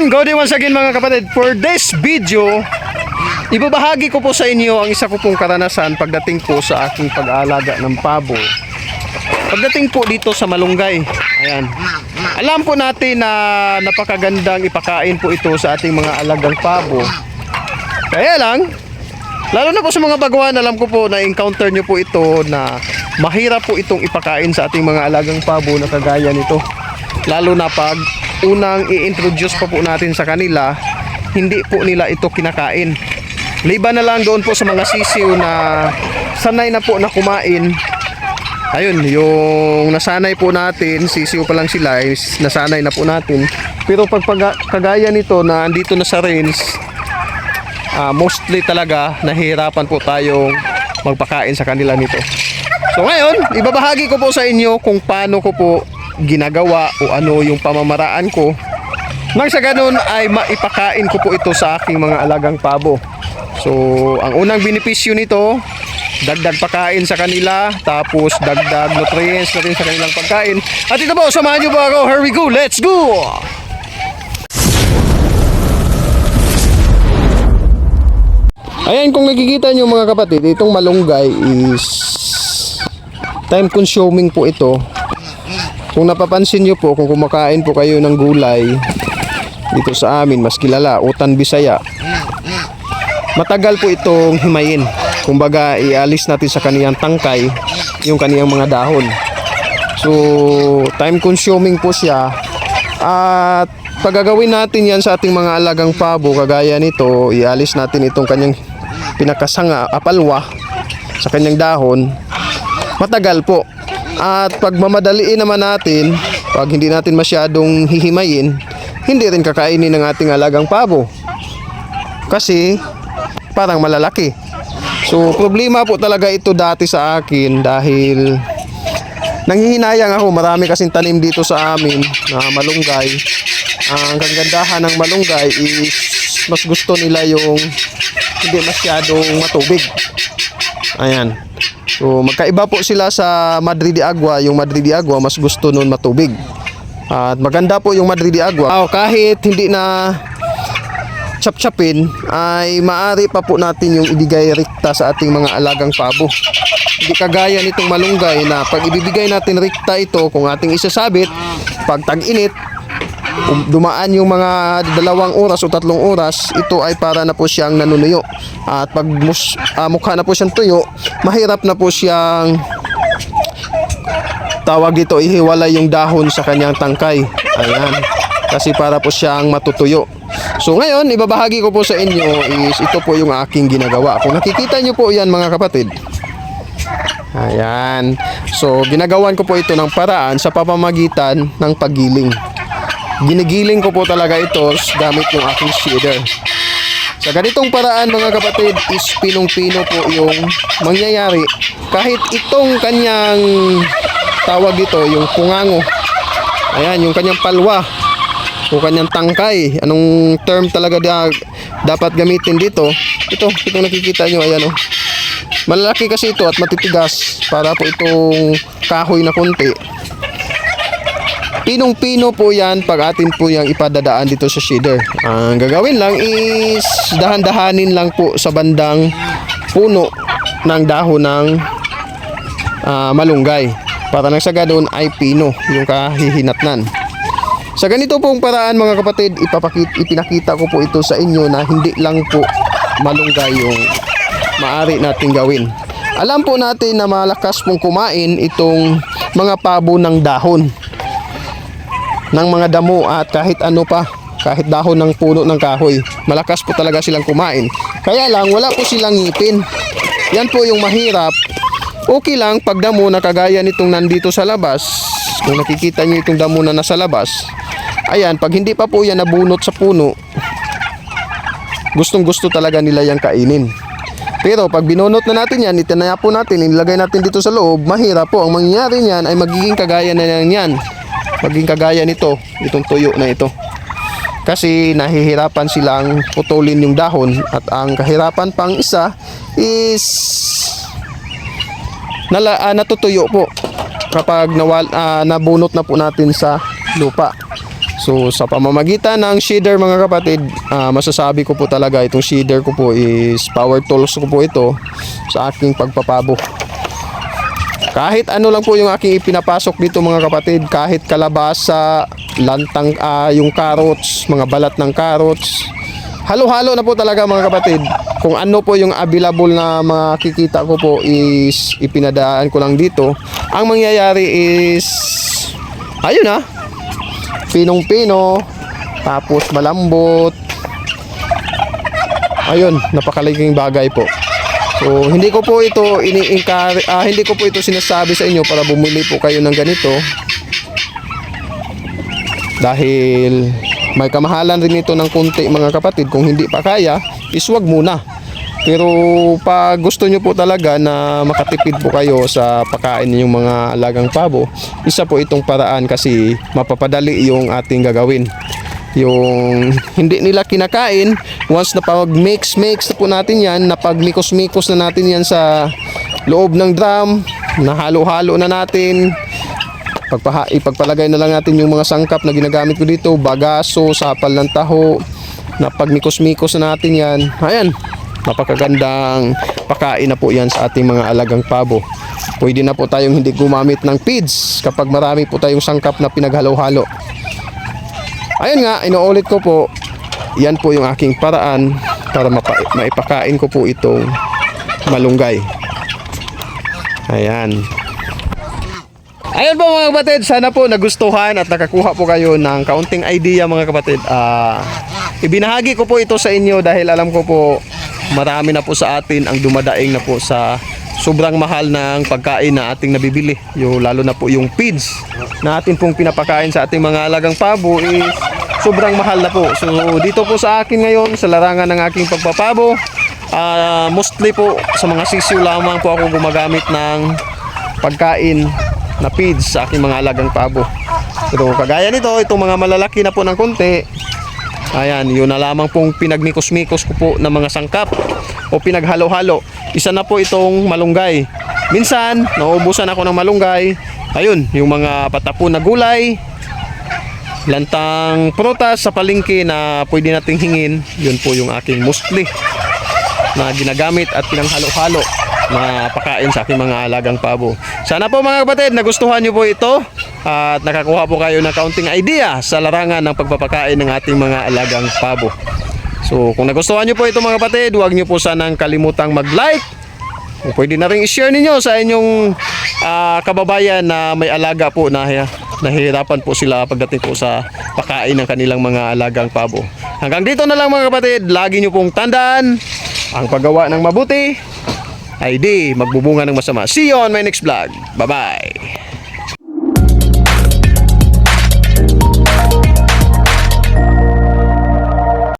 Ayan, good day once again mga kapatid. For this video, ibabahagi ko po sa inyo ang isa ko pong karanasan pagdating po sa aking pag-aalaga ng pabo. Pagdating po dito sa Malunggay. Ayan. Alam po natin na napakagandang ipakain po ito sa ating mga alagang pabo. Kaya lang, lalo na po sa mga baguhan, alam ko po na encounter nyo po ito na mahirap po itong ipakain sa ating mga alagang pabo na kagaya nito. Lalo na pag unang i-introduce pa po natin sa kanila, hindi po nila ito kinakain. Liban na lang doon po sa mga sisiw na sanay na po na kumain. Ayun, yung nasanay po natin, sisiw pa lang sila, nasanay na po natin. Pero pag kagaya nito na andito na sa range, mostly talaga nahihirapan po tayong magpakain sa kanila nito. So ngayon, ibabahagi ko po sa inyo kung paano ko po ginagawa o ano yung pamamaraan ko nang sa ganun ay maipakain ko po ito sa aking mga alagang pabo. So ang unang benepisyo nito, dagdag pakain sa kanila, tapos dagdag nutrients na rin sa kanilang pagkain. At ito po, samahan nyo po ako. Here we go, let's go! Ayan, kung nakikita nyo mga kapatid, itong malunggay is time consuming po ito. Kung napapansin nyo po, kung kumakain po kayo ng gulay dito sa amin, mas kilala, Utan Bisaya, matagal po itong himayin. Kumbaga, ialis natin sa kaniyang tangkay yung kaniyang mga dahon. So, time consuming po siya. At pagagawin natin yan sa ating mga alagang pabo, kagaya nito, ialis natin itong kanyang pinakasanga, apalwa, sa kanyang dahon, matagal po. At pag mamadaliin naman natin, pag hindi natin masyadong hihimayin, hindi rin kakainin ng ating alagang pabo. Kasi parang malalaki. So problema po talaga ito dati sa akin dahil nanghihinayang ako. Marami kasing tanim dito sa amin na malunggay. Ang kagandahan ng malunggay is mas gusto nila yung hindi masyadong matubig. Ayan. So magkaiba po sila sa Madrid de Agua. Yung Madrid de Agua mas gusto nun matubig. At maganda po yung Madrid de Agua. Kahit hindi na chap-chapin, ay maaari pa po natin yung ibigay rekta sa ating mga alagang pabo. Hindi kagaya nitong malunggay na pag ibibigay natin rekta ito, kung ating isasabit, pag tag-init, dumaan yung mga 2 oras o 3 oras, ito ay para na po siyang nanunuyo. At pag mukha na po siyang tuyo, mahirap na po siyang tawag dito, ihiwalay yung dahon sa kanyang tangkay. Ayan. Kasi para po siyang matutuyo. So ngayon, ibabahagi ko po sa inyo is ito po yung aking ginagawa. Kung nakikita nyo po yan mga kapatid. Ayan. So ginagawan ko po ito ng paraan sa pamamagitan ng paggiling. Ginigiling ko po talaga ito gamit yung aking shedder. Sa ganitong paraan mga kapatid is pinong-pino po yung mangyayari. Kahit itong kanyang tawag dito, yung pungango. Ayan, yung kanyang palwa o kanyang tangkay. Anong term talaga dapat gamitin dito? Ito nakikita nyo, ayan o. Malalaki kasi ito at matitigas para po itong kahoy na konti. Pinong-pino po yan pag atin po yung ipadadaan dito sa shedder. Ang gagawin lang is dahan-dahanin lang po sa bandang puno ng dahon ng malunggay. Para nang sa ganun ay pino yung kahihinatnan. Sa ganito pong paraan mga kapatid, ipinakita ko po ito sa inyo na hindi lang po malunggay yung maaari natin gawin. Alam po natin na malakas pong kumain itong mga pabo ng dahon, ng mga damo at kahit ano pa, kahit dahon ng puno ng kahoy. Malakas po talaga silang kumain. Kaya lang wala po silang ngipin. Yan po yung mahirap. Okay lang pag damo na kagaya nitong nandito sa labas. Kung nakikita nyo itong damo na nasa labas, ayan, pag hindi pa po yan nabunot sa puno, gustong gusto talaga nila yung kainin. Pero pag binunot na natin yan, itinaya po natin, inilagay natin dito sa loob, mahirap po. Ang mangyayari niyan ay magiging kagaya na yan. Magiging kagaya nito, itong tuyo na ito. Kasi nahihirapan silang putulin yung dahon. At ang kahirapan pang isa is natutuyo po kapag nabunot na po natin sa lupa. So sa pamamagitan ng shedder mga kapatid, masasabi ko po talaga itong shedder ko po is power tools ko po ito sa aking pagpapabo. Kahit ano lang po yung aking ipinapasok dito mga kapatid, kahit kalabasa, lantang, yung carrots, mga balat ng carrots, halo-halo na po talaga mga kapatid. Kung ano po yung available na makikita ko po is ipinadaan ko lang dito. Ang mangyayari is, ayun pinong-pino, tapos malambot. Ayun, napakalaking bagay po. So, hindi ko po ito hindi ko po ito sinasabi sa inyo para bumili po kayo ng ganito. Dahil may kamahalan rin ito ng konti mga kapatid. Kung hindi pa kaya, iswag muna. Pero pag gusto nyo po talaga na makatipid po kayo sa pagkain ninyong mga alagang pabo, isa po itong paraan kasi mapapadali yung ating gagawin. Yung hindi nila kinakain, once na pag mix na po natin yan, na pag mikos na natin yan sa loob ng drum, na halo-halo na natin, ipagpalagay na lang natin yung mga sangkap na ginagamit ko dito, bagaso, sapal ng taho, na pag mikos na natin yan, ayan, napakagandang pakain na po yan sa ating mga alagang pabo. Pwede na po tayong hindi gumamit ng feeds kapag marami po tayong sangkap na pinaghalo-halo. Ayun nga, inuulit ko po, yan po yung aking paraan para maipakain ko po itong malunggay. Ayan. Ayun po mga kapatid, sana po nagustuhan at nakakuha po kayo ng kaunting idea mga kapatid. Ibinahagi ko po ito sa inyo dahil alam ko po marami na po sa atin ang dumadaing na po sa sobrang mahal ng pagkain na ating nabibili. Lalo na po yung feeds na atin pong pinapakain sa ating mga alagang pabo is sobrang mahal na po. So dito po sa akin ngayon sa larangan ng aking pagpapabo, mostly po sa mga sisiw lamang po ako gumagamit ng pagkain na feeds sa aking mga alagang pabo. Pero kagaya nito, itong mga malalaki na po ng konti, ayan, yun na lamang pong pinagmikos-mikos ko po ng mga sangkap o pinaghalo-halo. Isa na po itong malunggay. Minsan, nauubusan ako ng malunggay. Ayun, yung mga patapon na gulay, lantang prutas sa palengke na pwede nating hingin, yun po yung aking mostly na ginagamit at pinanghalo-halo na pakain sa aking mga alagang pabo. Sana po mga kapatid, nagustuhan nyo po ito at nakakuha po kayo ng kaunting idea sa larangan ng pagpapakain ng ating mga alagang pabo. So kung nagustuhan nyo po ito mga kapatid, huwag nyo po sanang kalimutang mag-like. Kung pwede na rin i-share ninyo sa inyong kababayan na may alaga po na nahihirapan po sila pagdating po sa pakain ng kanilang mga alagang pabo. Hanggang dito na lang mga kapatid, lagi nyo pong tandaan, ang paggawa ng mabuti ay di magbubunga ng masama. See you on my next vlog. Bye-bye!